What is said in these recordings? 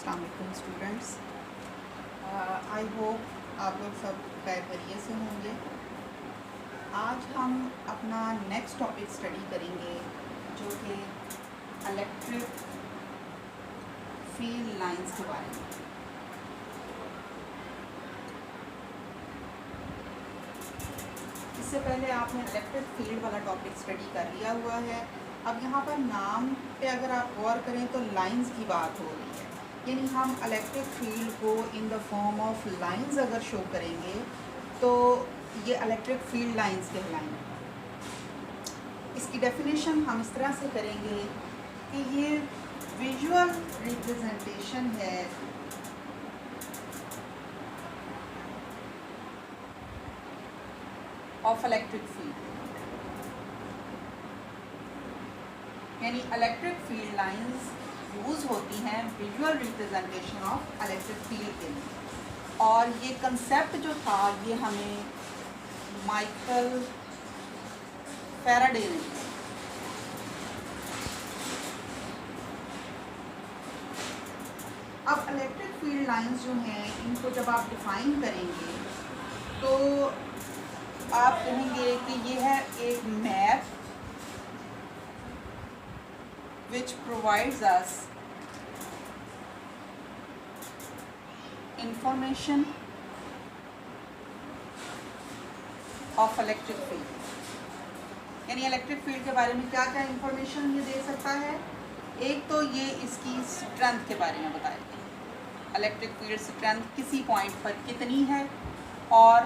अस्सलाम वालेकुम students. I hope आप लोग सब खैरियत से होंगे। आज हम अपना नेक्स्ट टॉपिक स्टडी करेंगे जो कि इलेक्ट्रिक फील्ड लाइंस के बारे में। इससे पहले आपने इलेक्ट्रिक फील्ड वाला टॉपिक स्टडी कर लिया हुआ है। अब यहाँ पर नाम पे अगर आप गौर करें तो लाइंस की बात हो रही है, यानी हम इलेक्ट्रिक फील्ड को in the form of lines अगर शो करेंगे तो ये इलेक्ट्रिक फील्ड लाइंस कहलाएंगे। इसकी डेफिनेशन हम इस तरह से करेंगे कि ये विजुअल रिप्रेजेंटेशन है ऑफ इलेक्ट्रिक फील्ड, यानी इलेक्ट्रिक फील्ड लाइंस यूज़ होती हैं visual representation of electric field के लिए। और ये कंसेप्ट जो था ये हमें माइकल फैराडे ने अब इलेक्ट्रिक फील्ड लाइंस जो हैं इनको जब आप डिफ़ाइन करेंगे तो आप कहेंगे कि ये है एक map which provides us information of electric field। यानी इलेक्ट्रिक फील्ड के बारे में क्या क्या इंफॉर्मेशन ये दे सकता है। एक तो ये इसकी स्ट्रेंथ के बारे में बताएगा, इलेक्ट्रिक फील्ड स्ट्रेंथ किसी पॉइंट पर कितनी है और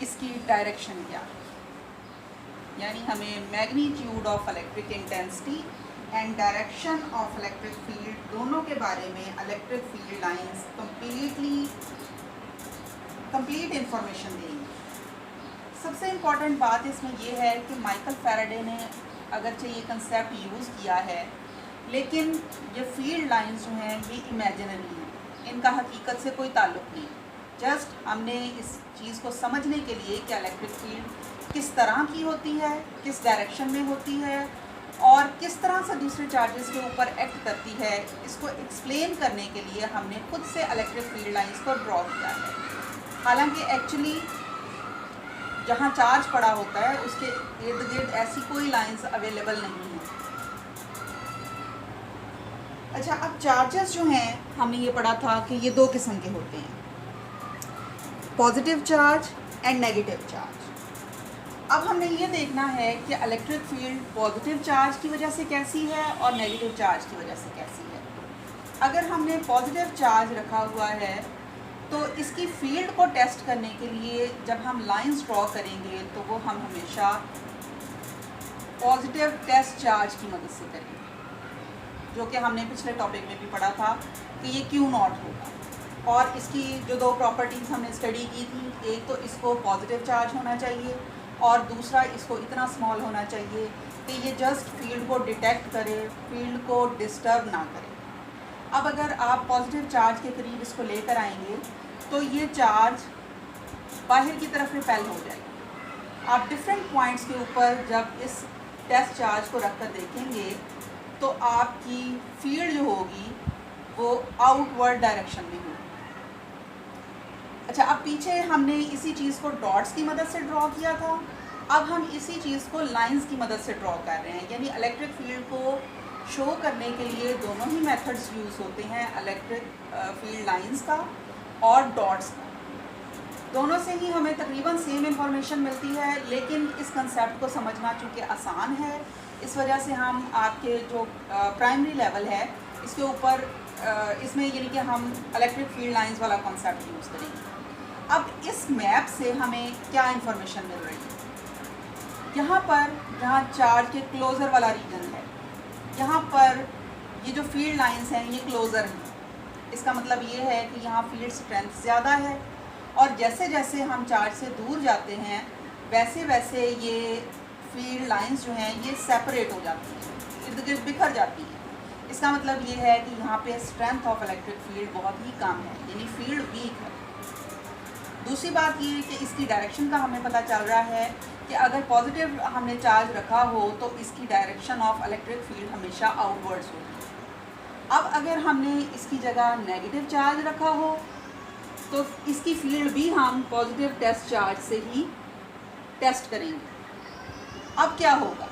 इसकी डायरेक्शन क्या है, यानी हमें magnitude of electric intensity and direction of electric field दोनों के बारे में electric field lines complete information देंगी। सबसे इम्पॉर्टेंट बात इसमें यह है कि माइकल फैराडे ने अगरचे ये कंसेप्ट यूज़ किया है, लेकिन ये फील्ड लाइंस जो हैं ये इमेजिनरी हैं, इनका हकीकत से कोई ताल्लुक़ नहीं। जस्ट हमने इस चीज़ को समझने के लिए कि इलेक्ट्रिक फील्ड किस तरह की होती है, किस डायरेक्शन में होती है और किस तरह से दूसरे चार्जेस के ऊपर एक्ट करती है, इसको एक्सप्लेन करने के लिए हमने खुद से इलेक्ट्रिक फील्ड लाइंस को ड्रॉ किया है। हालांकि एक्चुअली जहाँ चार्ज पड़ा होता है उसके इर्द गिर्द ऐसी कोई लाइंस अवेलेबल नहीं है। अच्छा, अब चार्जेस जो हैं हमने ये पढ़ा था कि ये दो किस्म के होते हैं, positive charge and negative charge. अब हमने ये देखना है कि इलेक्ट्रिक फील्ड पॉजिटिव चार्ज की वजह से कैसी है और नेगेटिव चार्ज की वजह से कैसी है। अगर हमने पॉजिटिव चार्ज रखा हुआ है तो इसकी फील्ड को टेस्ट करने के लिए जब हम लाइंस ड्रॉ करेंगे तो वो हम हमेशा पॉजिटिव टेस्ट चार्ज की मदद से करेंगे, जो कि हमने पिछले टॉपिक में भी पढ़ा था कि ये क्यू नॉट होगा। और इसकी जो दो प्रॉपर्टीज़ हमने स्टडी की थी, एक तो इसको पॉजिटिव चार्ज होना चाहिए और दूसरा इसको इतना स्मॉल होना चाहिए कि ये जस्ट फील्ड को डिटेक्ट करे, फील्ड को डिस्टर्ब ना करे। अब अगर आप पॉजिटिव चार्ज के करीब इसको लेकर आएंगे तो ये चार्ज बाहर की तरफ रिपेल हो जाएगी। आप डिफरेंट पॉइंट्स के ऊपर जब इस टेस्ट चार्ज को रख कर देखेंगे तो आपकी फील्ड जो होगी वो आउटवर्ड डायरेक्शन में होगी। अच्छा, अब पीछे हमने इसी चीज़ को डॉट्स की मदद से ड्रॉ किया था, अब हम इसी चीज़ को लाइंस की मदद से ड्रॉ कर रहे हैं। यानी इलेक्ट्रिक फील्ड को शो करने के लिए दोनों ही मेथड्स यूज़ होते हैं, इलेक्ट्रिक फील्ड लाइंस का और डॉट्स का। दोनों से ही हमें तकरीबन सेम इंफॉर्मेशन मिलती है, लेकिन इस कंसेप्ट को समझना चूँकि आसान है इस वजह से हम आपके जो प्राइमरी लेवल है इसके ऊपर इसमें यानी कि हम इलेक्ट्रिक फील्ड लाइंस वाला कॉन्सेप्ट यूज़ करेंगे। अब इस मैप से हमें क्या इंफॉर्मेशन मिल रही है, यहाँ पर जहाँ चार्ज के क्लोज़र वाला रीजन है, यहाँ पर ये जो फील्ड लाइंस हैं ये क्लोज़र हैं। इसका मतलब ये है कि यहाँ फील्ड स्ट्रेंथ ज़्यादा है और जैसे जैसे हम चार्ज से दूर जाते हैं वैसे वैसे ये फील्ड लाइंस जो हैं ये सेपरेट हो जाती हैं, इर्द गिर्द बिखर जाती हैं। इसका मतलब ये है कि यहाँ पे स्ट्रेंथ ऑफ इलेक्ट्रिक फील्ड बहुत ही कम है, यानी फील्ड वीक है। दूसरी बात ये कि इसकी डायरेक्शन का हमें पता चल रहा है कि अगर पॉजिटिव हमने चार्ज रखा हो तो इसकी डायरेक्शन ऑफ इलेक्ट्रिक फील्ड हमेशा आउटवर्ड्स होगी। अब अगर हमने इसकी जगह नेगेटिव चार्ज रखा हो तो इसकी फील्ड भी हम पॉजिटिव टेस्ट चार्ज से ही टेस्ट करेंगे। अब क्या होगा,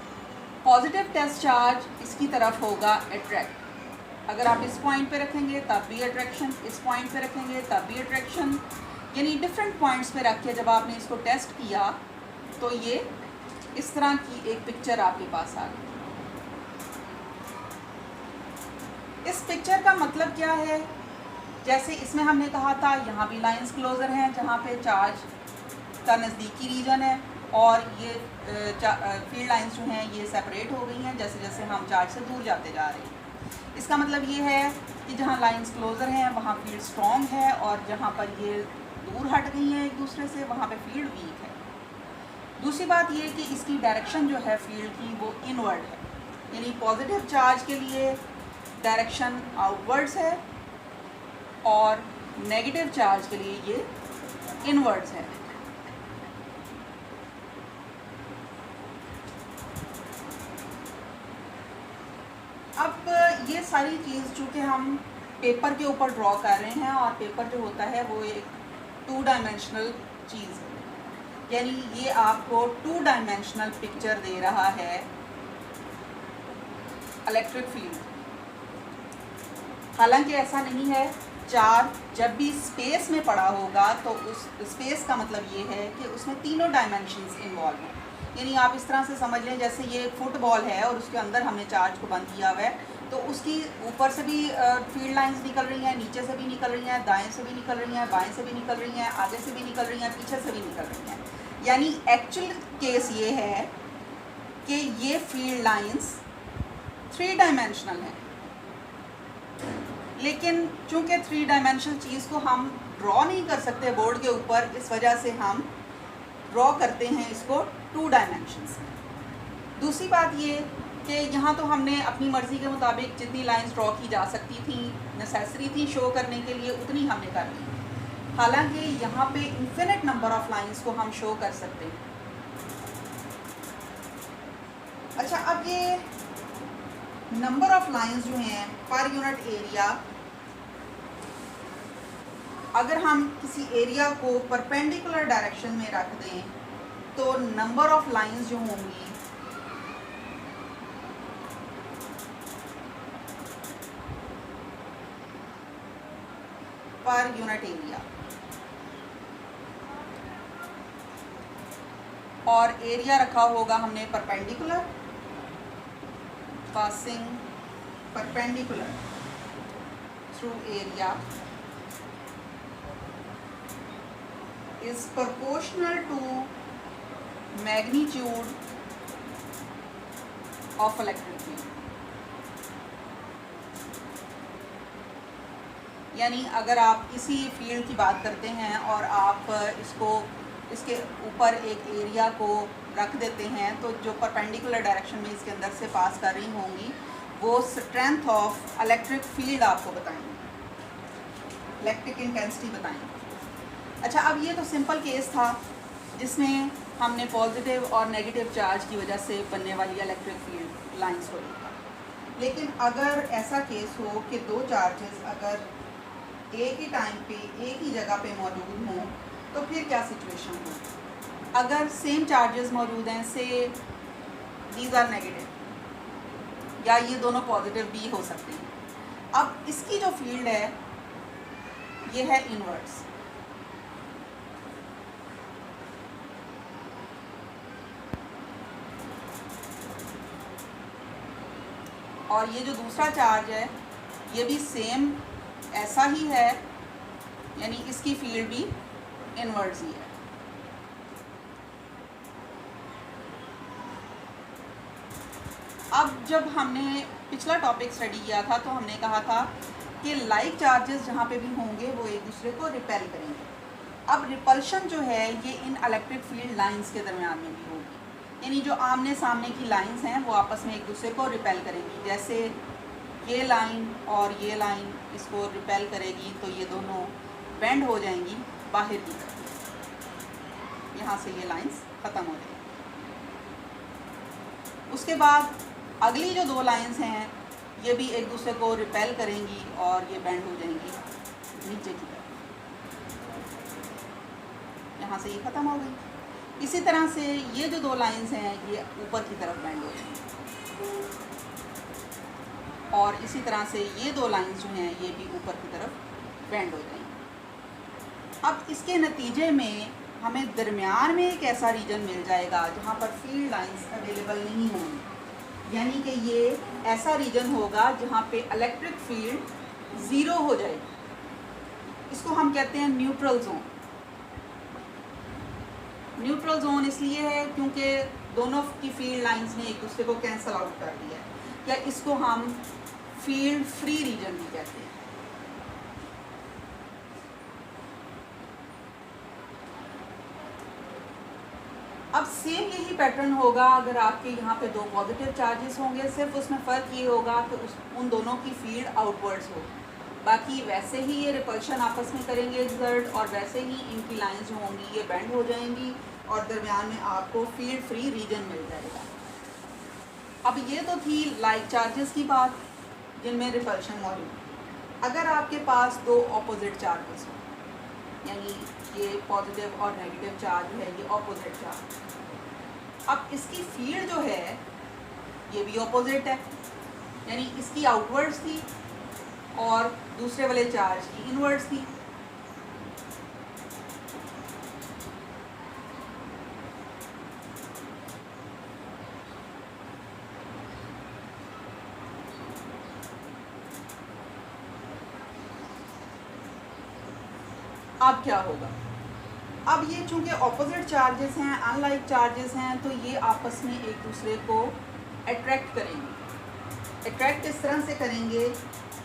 पॉजिटिव टेस्ट चार्ज इसकी तरफ होगा अट्रैक्ट। अगर आप इस पॉइंट पे रखेंगे तब भी अट्रैक्शन, इस पॉइंट पे रखेंगे तब भी अट्रैक्शन, यानी डिफरेंट पॉइंट्स पे रख के जब आपने इसको टेस्ट किया तो ये इस तरह की एक पिक्चर आपके पास आ गई। इस पिक्चर का मतलब क्या है, जैसे इसमें हमने कहा था यहाँ भी लाइंस क्लोजर हैं जहाँ पे चार्ज का नज़दीकी रीजन है और ये फील्ड लाइंस जो हैं ये सेपरेट हो गई हैं जैसे जैसे हम चार्ज से दूर जाते जा रहे हैं। इसका मतलब ये है कि जहाँ लाइंस क्लोजर हैं वहाँ फील्ड स्ट्रॉन्ग है और जहाँ पर ये दूर हट गई हैं एक दूसरे से वहाँ पे फील्ड वीक है। दूसरी बात ये कि इसकी डायरेक्शन जो है फील्ड की वो इनवर्ड है, यानी पॉजिटिव चार्ज के लिए डायरेक्शन आउटवर्ड्स है और नेगेटिव चार्ज के लिए ये इनवर्ड्स है। अब ये सारी चीज़ चूँकि हम पेपर के ऊपर ड्रॉ कर रहे हैं और पेपर जो होता है वो एक 2 डायमेंशनल चीज़ है, यानी ये आपको 2 डायमेंशनल पिक्चर दे रहा है इलेक्ट्रिक फील्ड। हालांकि ऐसा नहीं है, चार्ज जब भी स्पेस में पड़ा होगा तो उस स्पेस का मतलब ये है कि उसमें तीनों डायमेंशंस इन्वॉल्व हैं। यानी आप इस तरह से समझ लें जैसे ये फुटबॉल है और उसके अंदर हमने चार्ज को बंद किया हुआ है, तो उसकी ऊपर से भी फील्ड लाइंस निकल रही हैं, नीचे से भी निकल रही हैं, दाएं से भी निकल रही हैं, बाएं से भी निकल रही हैं, आगे से भी निकल रही हैं, पीछे से भी निकल रही हैं। यानी एक्चुअल केस ये है कि ये फील्ड लाइंस 3 डायमेंशनल हैं, लेकिन चूंकि 3 डायमेंशनल चीज़ को हम ड्रॉ नहीं कर सकते बोर्ड के ऊपर, इस वजह से हम ड्रॉ करते हैं इसको 2 डायमेंशंस में। दूसरी बात ये कि यहाँ तो हमने अपनी मर्ज़ी के मुताबिक जितनी लाइंस ड्रॉ की जा सकती थी, नेसेसरी थी शो करने के लिए, उतनी हमने कर ली। हालांकि यहाँ पे इन्फिनिट नंबर ऑफ लाइंस को हम शो कर सकते हैं। अच्छा, अब ये नंबर ऑफ लाइंस जो हैं पर यूनिट एरिया, अगर हम किसी एरिया को परपेंडिकुलर डायरेक्शन में रख दें तो नंबर ऑफ लाइंस जो होंगी पर यूनिट एरिया, और एरिया रखा होगा हमने perpendicular, passing perpendicular through area is proportional to magnitude of electric field। यानी अगर आप इसी फील्ड की बात करते हैं और आप इसके ऊपर एक एरिया को रख देते हैं तो जो परपेंडिकुलर डायरेक्शन में इसके अंदर से पास कर रही होंगी वो स्ट्रेंथ ऑफ इलेक्ट्रिक फील्ड आपको बताएंगे, इलेक्ट्रिक इंटेंसिटी बताएंगे। अच्छा, अब ये तो सिंपल केस था जिसमें हमने पॉजिटिव और नेगेटिव चार्ज की वजह से बनने वाली इलेक्ट्रिक फील्ड लाइंस को देखा। लेकिन अगर ऐसा केस हो कि 2 चार्जेस अगर एक ही टाइम पे एक ही जगह पे मौजूद हों तो फिर क्या सिचुएशन हो? अगर सेम चार्जेस मौजूद हैं, से दीज आर नेगेटिव या ये दोनों पॉजिटिव भी हो सकते हैं। अब इसकी जो फील्ड है ये है इनवर्स, और ये जो दूसरा चार्ज है ये भी सेम ऐसा ही है, यानी इसकी फील्ड भी इनवर्स ही है। अब जब हमने पिछला टॉपिक स्टडी किया था तो हमने कहा था कि लाइक चार्जेस जहाँ पे भी होंगे वो एक दूसरे को रिपेल करेंगे। अब रिपल्शन जो है ये इन इलेक्ट्रिक फील्ड लाइंस के दरमियान में भी होगी, यानी जो आमने सामने की लाइंस हैं वो आपस में एक दूसरे को रिपेल करेंगी। जैसे ये लाइन और ये लाइन इसको रिपेल करेगी तो ये दोनों बेंड हो जाएंगी बाहर की तरफ, यहाँ से ये लाइंस ख़त्म हो जाएंगी। उसके बाद अगली जो 2 लाइंस हैं ये भी एक दूसरे को रिपेल करेंगी और ये बेंड हो जाएंगी नीचे की तरफ। यहाँ से ये ख़त्म हो गई। इसी तरह से ये जो दो लाइंस हैं ये ऊपर की तरफ बेंड हो जाएंगी और इसी तरह से ये दो लाइंस जो हैं ये भी ऊपर की तरफ बेंड हो जाएंगी। अब इसके नतीजे में हमें दरमियान में एक ऐसा रीजन मिल जाएगा जहाँ पर फील्ड लाइंस अवेलेबल नहीं होंगी, यानी कि ये ऐसा रीजन होगा जहाँ पे इलेक्ट्रिक फील्ड ज़ीरो हो जाएगी। इसको हम कहते हैं न्यूट्रल जोन। न्यूट्रल जोन इसलिए है क्योंकि दोनों की फील्ड लाइंस ने एक दूसरे को कैंसल आउट कर दिया है, या इसको हम फील्ड फ्री रीजन भी कहते हैं। अब सेम यही पैटर्न होगा अगर आपके यहाँ पे दो पॉजिटिव चार्जेस होंगे, सिर्फ उसमें फ़र्क ये होगा कि उन दोनों की फील्ड आउटवर्ड्स हो। बाकी वैसे ही ये रिपल्शन आपस में करेंगे एक्सर्ट और वैसे ही इनकी लाइंस जो होंगी ये बेंड हो जाएंगी और दरमियान में आपको फील्ड फ्री रीजन मिल जाएगा। अब ये तो थी लाइक चार्जेस की बात जिनमें रिपल्शन मौजूद। अगर आपके पास दो ऑपोजिट चार्जेस हो, यानी ये पॉजिटिव और नेगेटिव चार्ज है, ये ऑपोजिट चार्ज, अब इसकी फील्ड जो है ये भी ऑपोजिट है, यानी इसकी आउटवर्ड्स थी और दूसरे वाले चार्ज की इनवर्ड्स थी। अब क्या होगा? अब ये चूंकि ऑपोजिट चार्जेस हैं, अनलाइक चार्जेस हैं, तो ये आपस में एक दूसरे को अट्रैक्ट करेंगे। अट्रैक्ट इस तरह से करेंगे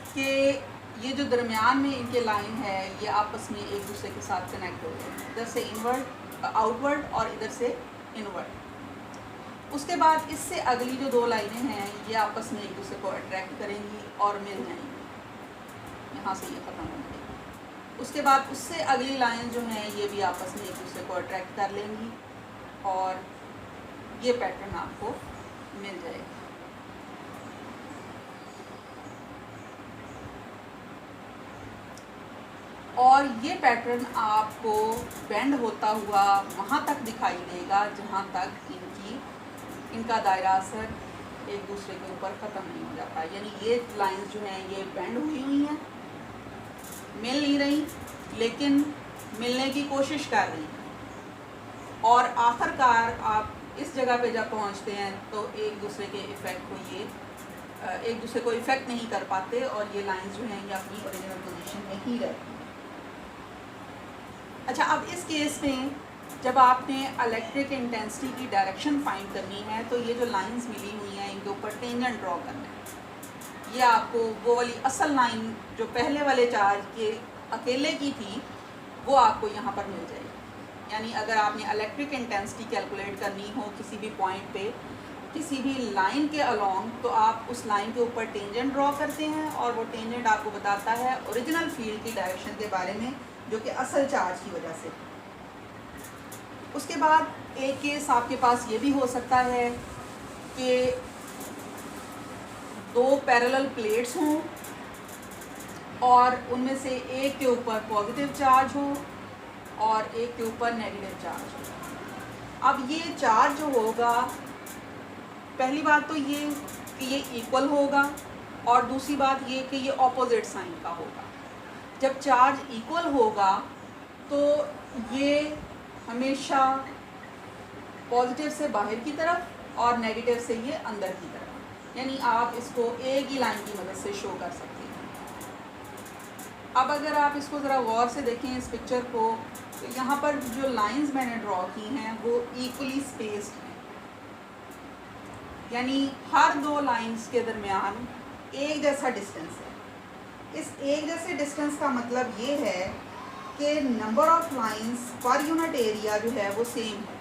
कि ये जो दरमियान में इनके लाइन है ये आपस में एक दूसरे के साथ कनेक्ट हो जाएंगे, इधर से इनवर्ड आउटवर्ड और इधर से इनवर्ड। उसके बाद इससे अगली जो दो लाइनें हैं ये आपस में एक दूसरे को अट्रैक्ट करेंगी और मिल जाएंगी, यहाँ से ये ख़त्म हो जाएगी। उसके बाद उससे अगली लाइन जो हैं ये भी आपस में एक दूसरे को अट्रैक्ट कर लेंगी और ये पैटर्न आपको मिल जाएगा। और ये पैटर्न आपको बेंड होता हुआ वहाँ तक दिखाई देगा जहाँ तक इनका दायरा असर एक दूसरे के ऊपर ख़त्म नहीं हो जाता। यानी ये लाइंस जो हैं ये बेंड हुई हैं, मिल नहीं रही, लेकिन मिलने की कोशिश कर रही हैं और आखिरकार आप इस जगह पे जब पहुंचते हैं तो एक दूसरे के इफ़ेक्ट को ये एक दूसरे को इफ़ेक्ट नहीं कर पाते और ये लाइंस जो हैं ये अपनी ओरिजिनल पोजीशन में ही रहती हैं। अच्छा, अब इस केस में जब आपने इलेक्ट्रिक इंटेंसिटी की डायरेक्शन फाइंड करनी है तो ये जो लाइंस मिली हुई हैं इनके ऊपर टेंजेंट ड्रॉ करना है। ये आपको वो वाली असल लाइन जो पहले वाले चार्ज के अकेले की थी वो आपको यहाँ पर मिल जाएगी। यानी अगर आपने इलेक्ट्रिक इंटेंसिटी कैलकुलेट करनी हो किसी भी पॉइंट पे किसी भी लाइन के अलोंग, तो आप उस लाइन के ऊपर टेंजेंट ड्रॉ करते हैं और वो टेंजेंट आपको बताता है ओरिजिनल फील्ड की डायरेक्शन के बारे में जो कि असल चार्ज की वजह से। उसके बाद एक केस आपके पास ये भी हो सकता है कि दो पैरेलल प्लेट्स हों और उनमें से एक के ऊपर पॉजिटिव चार्ज हो और एक के ऊपर नेगेटिव चार्ज हो। अब ये चार्ज जो होगा, पहली बात तो ये कि ये इक्वल होगा और दूसरी बात ये कि ये ऑपोजिट साइन का होगा। जब चार्ज इक्वल होगा तो ये हमेशा पॉजिटिव से बाहर की तरफ और नेगेटिव से ये अंदर की तरफ, यानी आप इसको एक ही लाइन की मदद से शो कर सकते हैं। अब अगर आप इसको ज़रा गौर से देखें इस पिक्चर को, तो यहाँ पर जो लाइंस मैंने ड्रॉ की हैं वो इक्वली स्पेस्ड हैं, यानी हर दो लाइंस के दरमियान एक जैसा डिस्टेंस है। इस एक जैसे डिस्टेंस का मतलब ये है कि number of lines per unit area जो है वो सेम है,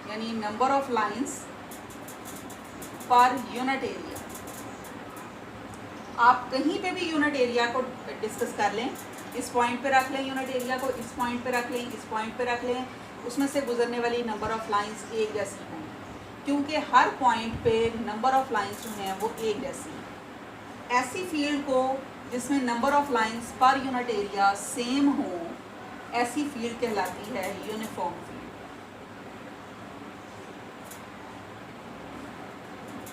यानी number of lines per unit area. आप कहीं पे भी यूनिट एरिया को डिस्कस कर लें, इस पॉइंट पे रख लें यूनिट एरिया को, इस पॉइंट पे रख लें, इस पॉइंट पे रख लें, उसमें से गुजरने वाली नंबर ऑफ लाइंस एक जैसी हों, क्योंकि हर पॉइंट पे नंबर ऑफ लाइंस जो हैं वो एक जैसी हैं। ऐसी फील्ड को जिसमें number of lines per unit area same हो, ऐसी फील्ड कहलाती है यूनिफॉर्म फील्ड।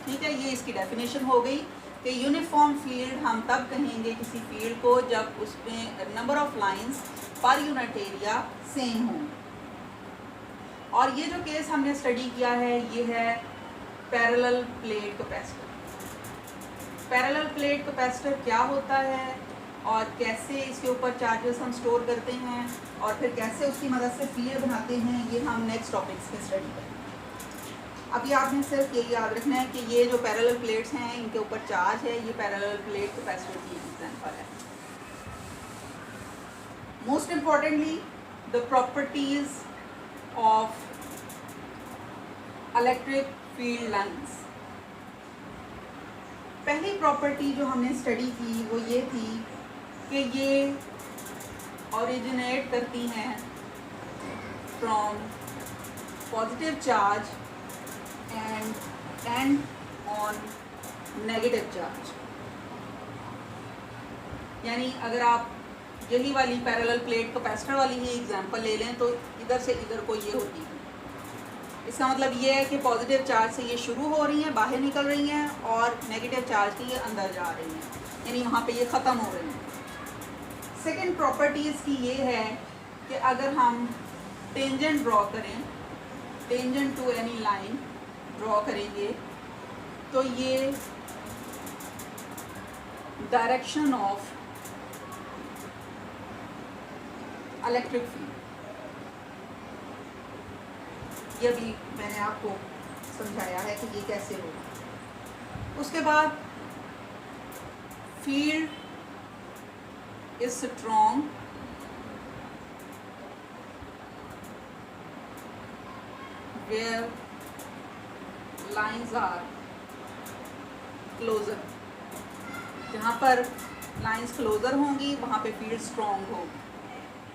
ठीक है, ये इसकी डेफिनेशन हो गई कि यूनिफॉर्म फील्ड हम तब कहेंगे किसी फील्ड को जब उसमें number of lines per unit area same हो। और ये जो केस हमने स्टडी किया है ये है parallel plate capacitor. Parallel plate capacitor क्या होता है और कैसे इसके ऊपर चार्जेस हम स्टोर करते हैं और फिर कैसे उसकी मदद से फील्ड बनाते हैं, ये हम नेक्स्ट टॉपिक्स में स्टडी करेंगे। अभी आपने सिर्फ ये याद रखना है कि ये जो पैरेलल प्लेट्स हैं इनके ऊपर चार्ज है, ये पैरेलल प्लेट कैपेसिटर की एग्जांपल है। Most importantly the properties of electric field lines. पहली प्रॉपर्टी जो हमने स्टडी की वो ये थी कि ये ओरिजिनेट करती हैं from positive charge and and on negative charge. यानी अगर आप यही वाली पैरेलल प्लेट कैपेसिटर वाली ही एग्जांपल ले लें तो इधर से इधर को ये होती है। इसका मतलब ये है कि पॉजिटिव चार्ज से ये शुरू हो रही हैं, बाहर निकल रही हैं, और नेगेटिव चार्ज की ये अंदर जा रही हैं, यानी वहाँ पे ये ख़त्म हो रही हैं। सेकंड प्रॉपर्टीज़ की ये है कि अगर हम टेंजेंट ड्रॉ करें, tangent to any line draw करेंगे तो ये डायरेक्शन ऑफ इलेक्ट्रिक फील्ड, ये भी मैंने आपको समझाया है कि ये कैसे होगा। उसके बाद field is strong where lines are closer. जहाँ पर लाइंस क्लोजर होंगी वहाँ पे फील्ड स्ट्रॉन्ग होगी,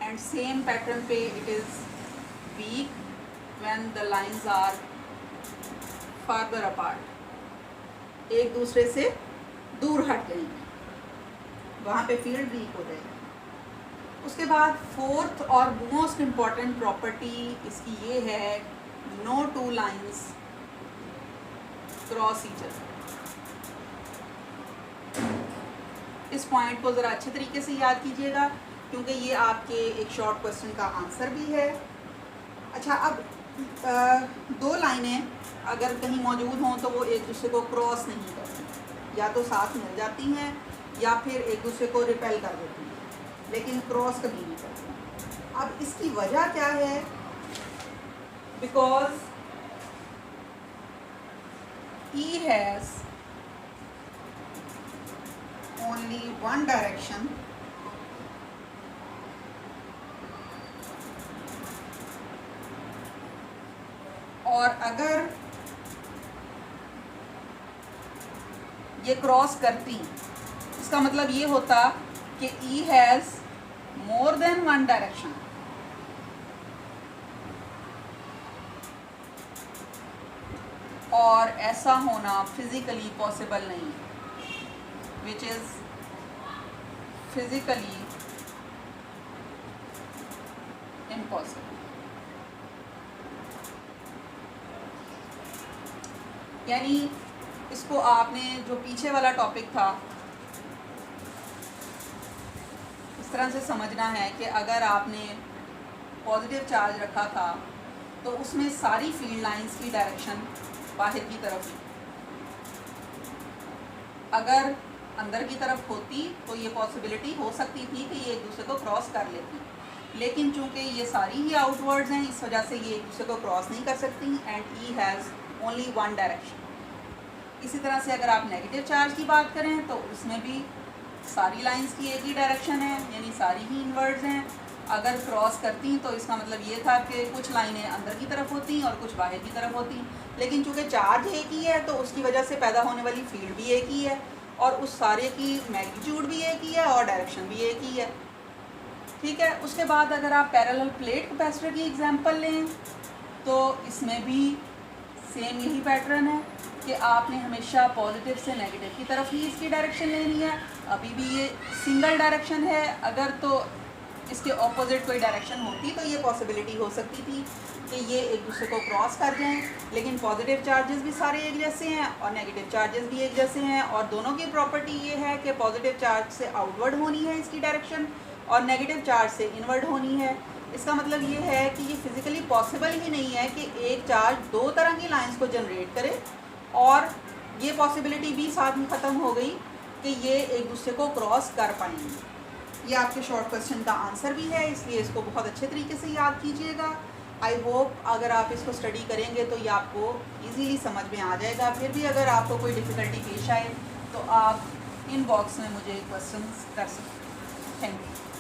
एंड सेम पैटर्न पे it is weak when the lines are farther apart, एक दूसरे से दूर हट जाएंगे, वहाँ पे फील्ड वीक हो जाएगी। उसके बाद फोर्थ और मोस्ट इम्पॉर्टेंट प्रॉपर्टी इसकी ये है, no two lines cross each other. इस पॉइंट को ज़रा अच्छे तरीके से याद कीजिएगा क्योंकि ये आपके एक शॉर्ट क्वेश्चन का आंसर भी है। अच्छा, अब दो लाइनें अगर कहीं मौजूद हों तो वो एक दूसरे को क्रॉस नहीं करती, या तो साथ मिल जाती हैं या फिर एक दूसरे को रिपेल कर देती हैं, लेकिन क्रॉस कभी नहीं करती। अब इसकी वजह क्या है? Because E has only one direction और अगर ये क्रॉस करती, इसका मतलब ये होता कि E has more than one direction. और ऐसा होना फिजिकली पॉसिबल नहीं, विच इज़ फिजिकली इम्पॉसिबल। यानी इसको आपने जो पीछे वाला टॉपिक था इस तरह से समझना है कि अगर आपने पॉजिटिव चार्ज रखा था तो उसमें सारी फील्ड लाइंस की डायरेक्शन बाहर की तरफ थी। अगर अंदर की तरफ होती तो ये पॉसिबिलिटी हो सकती थी कि ये एक दूसरे को क्रॉस कर लेती, लेकिन चूंकि ये सारी ही आउटवर्ड्स हैं इस वजह से ये एक दूसरे को क्रॉस नहीं कर सकती, and E has only one direction. इसी तरह से अगर आप नेगेटिव चार्ज की बात करें तो उसमें भी सारी लाइंस की एक ही डायरेक्शन है, यानी सारी ही इनवर्ड्स हैं। अगर क्रॉस करती तो इसका मतलब ये था कि कुछ लाइनें अंदर की तरफ होती और कुछ बाहर की तरफ होती, लेकिन चूंकि चार्ज एक ही है तो उसकी वजह से पैदा होने वाली फील्ड भी एक ही है और उस सारे की मैग्नीट्यूड भी एक ही है और डायरेक्शन भी एक ही है। ठीक है, उसके बाद अगर आप पैरेलल प्लेट कैपेसिटर की एग्जांपल लें तो इसमें भी सेम यही पैटर्न है कि आपने हमेशा पॉजिटिव से नेगेटिव की तरफ ही इसकी डायरेक्शन लेनी है। अभी भी ये सिंगल डायरेक्शन है, अगर तो इसके ऑपोजिट कोई डायरेक्शन होती तो ये पॉसिबिलिटी हो सकती थी कि ये एक दूसरे को क्रॉस कर जाएं, लेकिन पॉजिटिव चार्जेस भी सारे एक जैसे हैं और नेगेटिव चार्जेस भी एक जैसे हैं, और दोनों की प्रॉपर्टी ये है कि पॉजिटिव चार्ज से आउटवर्ड होनी है इसकी डायरेक्शन और नेगेटिव चार्ज से इनवर्ड होनी है। इसका मतलब ये है कि ये फिज़िकली पॉसिबल ही नहीं है कि एक चार्ज दो तरह की लाइंस को जनरेट करे, और ये पॉसिबिलिटी भी साथ में ख़त्म हो गई कि ये एक दूसरे को क्रॉस कर पाएंगे। ये आपके शॉर्ट क्वेश्चन का आंसर भी है, इसलिए इसको बहुत अच्छे तरीके से याद कीजिएगा। आई होप अगर आप इसको स्टडी करेंगे तो ये आपको इजीली समझ में आ जाएगा। फिर भी अगर आपको कोई डिफ़िकल्टी पेश आए तो आप इनबॉक्स में मुझे क्वेश्चंस कर सकते हैं। Thank you.